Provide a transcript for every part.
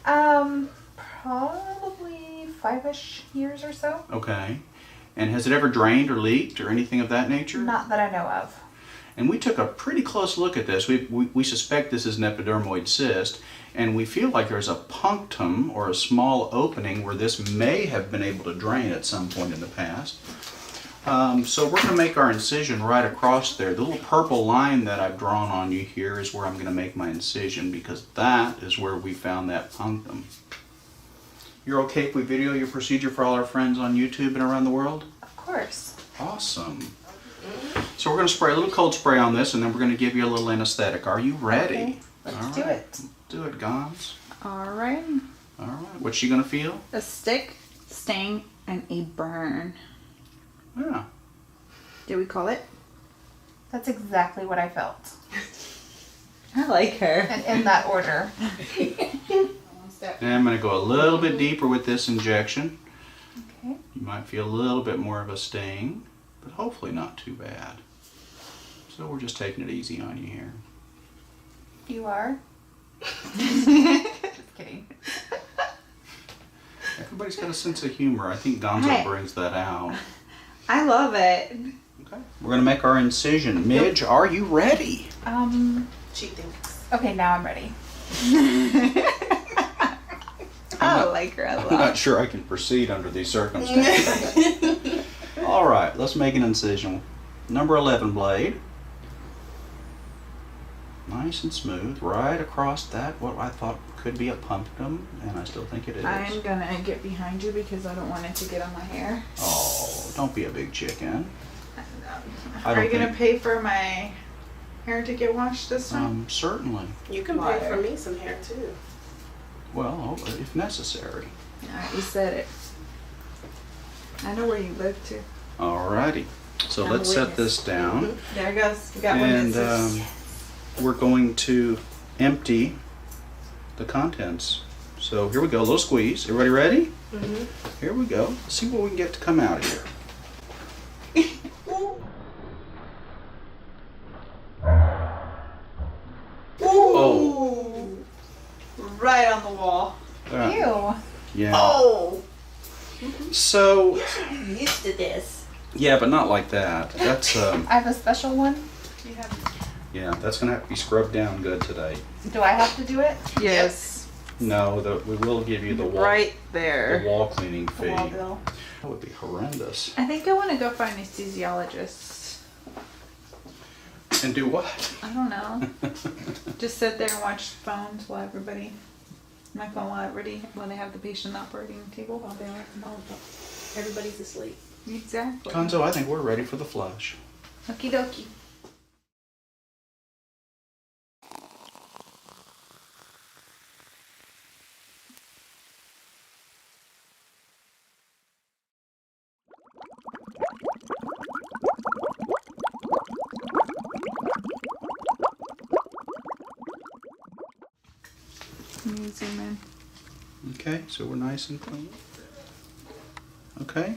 Probably 5-ish years or so. Okay. And has it ever drained or leaked or anything of that nature? Not that I know of. And we took a pretty close look at this. We suspect this is an epidermoid cyst, and we feel like there's a punctum or a small opening where this may have been able to drain at some point in the past. So we're going to make our incision right across there. The little purple line that I've drawn on you here is where I'm going to make my incision, because that is where we found that punctum. You're okay if we video your procedure for all our friends on YouTube and around the world? Of course. Awesome. So we're going to spray a little cold spray on this, and then we're going to give you a little anesthetic. Are you ready? Okay, let's do it. Let's do it, Gons. All right. All right. What's she going to feel? A stick, sting, and a burn. Yeah. Did we call it? That's exactly what I felt. I like her. And in that order. And I'm going to go a little bit deeper with this injection. Okay. You might feel a little bit more of a sting, but hopefully not too bad. So we're just taking it easy on you here. You are? Just kidding. Everybody's got a sense of humor. I think Gonzo brings that out. I love it. Okay. We're going to make our incision. Midge, are you ready? She thinks. Okay, now I'm ready. I like her a lot. I'm not sure I can proceed under these circumstances. All right, let's make an incision. Number 11 blade. Nice and smooth, right across that, what I thought could be a punctum, and I still think it is. I'm gonna get behind you because I don't want it to get on my hair. Oh, don't be a big chicken. I Are don't you gonna think- pay for my hair to get washed this time? Certainly. You can pay for me some hair too. Well, if necessary. Yeah, you said it. I know where you live too. Alrighty. So I'm a let's set witness. this down. There it goes. We got And witnesses. we're going to empty the contents. So here we go, a little squeeze. Everybody ready? Mm-hmm. Here we go. Let's see what we can get to come out of here. Oh. Right on the wall. Ew. Yeah. Oh! So, I'm used to this. yeah, but not like that. That's, I have a special one. You have... yeah, that's going to have to be scrubbed down good today. Do I have to do it? Yes. No, we will give you the wall, Right the there. wall cleaning The fee. wall bill. That would be horrendous. I think I want to go for anesthesiologist. And do what? I don't know. Just sit there and watch phones while everybody, my phone while they have the patient operating table. While everybody's asleep. Exactly. Konzo, I think we're ready for the flush. Okie dokie. Let me zoom in. Okay, so we're nice and clean. Okay.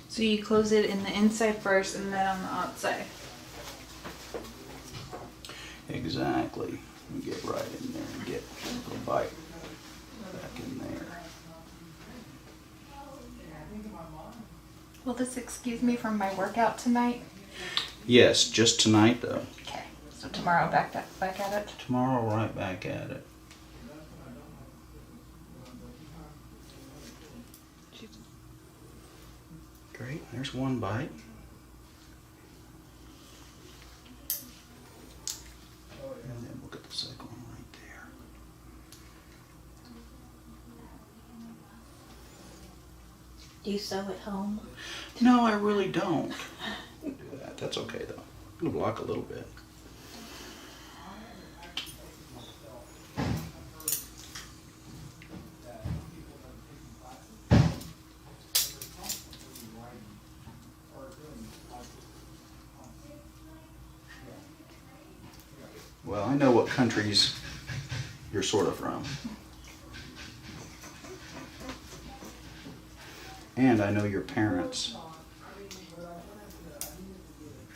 So you close it in the inside first and then on the outside. Exactly. We get right in there and get a little bite back in there. Will this excuse me from my workout tonight? Yes, just tonight though. Okay. So tomorrow back at it. Tomorrow, right back at it. Great, there's one bite. And then we'll get the second one right there. Do you sew at home? No, I really don't do that. That's okay though. I'm gonna block a little bit. Well, I know what countries you're sort of from. And I know your parents.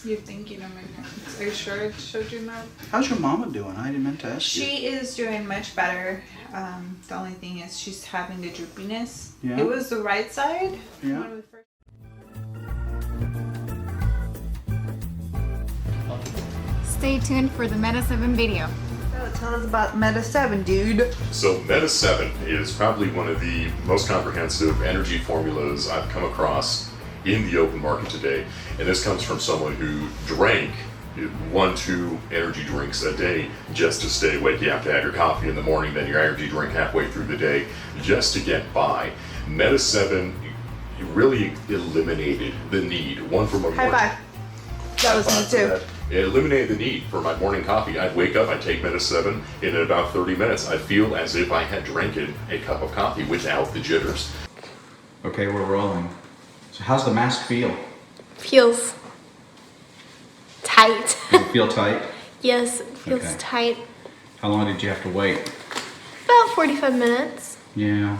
You're thinking of it. Are you sure it showed you that? How's your mama doing? I didn't meant to ask you. She is doing much better. The only thing is she's having the droopiness. Yeah. It was the right side. Yeah. One of the first- Stay tuned for the Meta 7 video. So tell us about Meta 7, dude. So Meta 7 is probably one of the most comprehensive energy formulas I've come across in the open market today. And this comes from someone who drank 1-2 energy drinks a day just to stay awake. You have to have your coffee in the morning, then your energy drink halfway through the day just to get by. Meta 7 really eliminated the need. One from a High five. That was me too. It eliminated the need for my morning coffee. I'd wake up, I'd take Meta 7, and in about 30 minutes, I'd feel as if I had drinking a cup of coffee without the jitters. Okay, we're rolling. So how's the mask feel? Feels tight. Does it feel tight? Yes, it feels Okay. tight. How long did you have to wait? About 45 minutes. Yeah,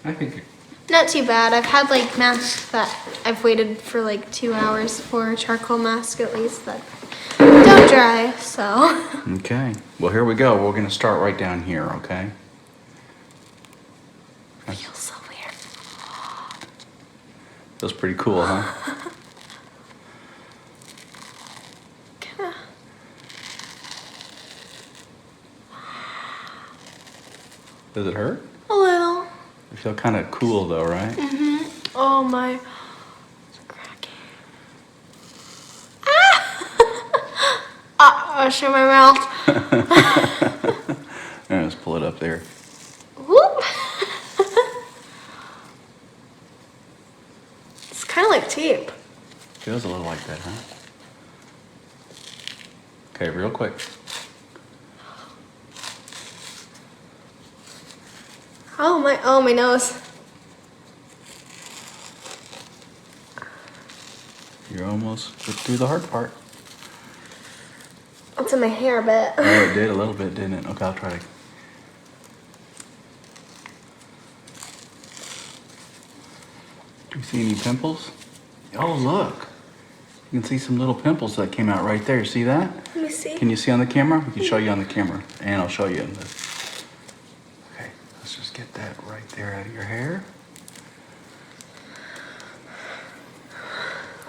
I think. Not too bad. I've had like masks that I've waited for like 2 hours for, charcoal mask at least, that don't dry, so. Okay, well here we go. We're gonna start right down here, okay? Feels so weird. Feels pretty cool, huh? Kinda. Does it hurt? A little. You feel kind of cool though, right? Oh my. It's cracking. Ah! I'll show my mouth. Yeah, let's pull it up there. Whoop. It's kind of like tape. Feels a little like that, huh? Okay, real quick. Oh my nose. You're almost through the hard part. It's in my hair a bit. Oh, it did a little bit, didn't it? Okay, I'll try to. Do you see any pimples? Oh, look. You can see some little pimples that came out right there. See that? Let me see. Can you see on the camera? We can show you on the camera. And I'll show you in the... Okay, let's just get that right there out of your hair.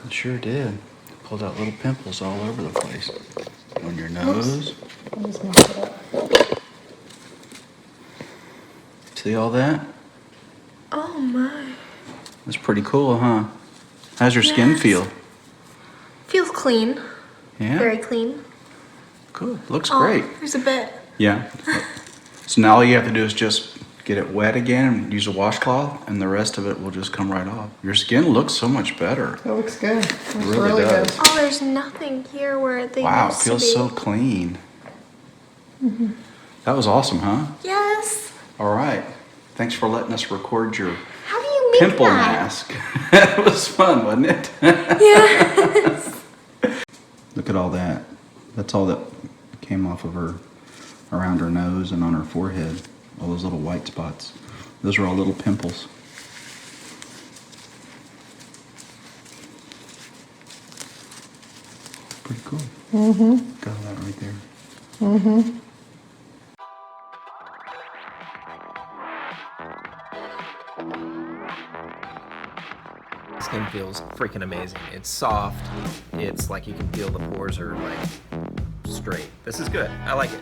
It sure did. Pulled out little pimples all over the place. On your nose. See all that? Oh my. That's pretty cool, huh? How's your skin Yes. feel? Feels clean. Yeah? Very clean. Good. Looks Oh, great. there's a bit. Yeah. So now all you have to do is just get it wet again and use a washcloth, and the rest of it will just come right off. Your skin looks so much better. It looks good. It really does. good. Oh, there's nothing here where they Wow, it used to feels be. so clean. That was awesome, huh? Yes. All right. Thanks for letting us record your How do you make pimple that? mask. It was fun, wasn't it? Yes. Look at all that. That's all that came off of her, around her nose and on her forehead. All those little white spots. Those are all little pimples. Pretty cool. Got all that right there. Skin feels freaking amazing. It's soft. It's like you can feel the pores are like straight. This is good. I like it.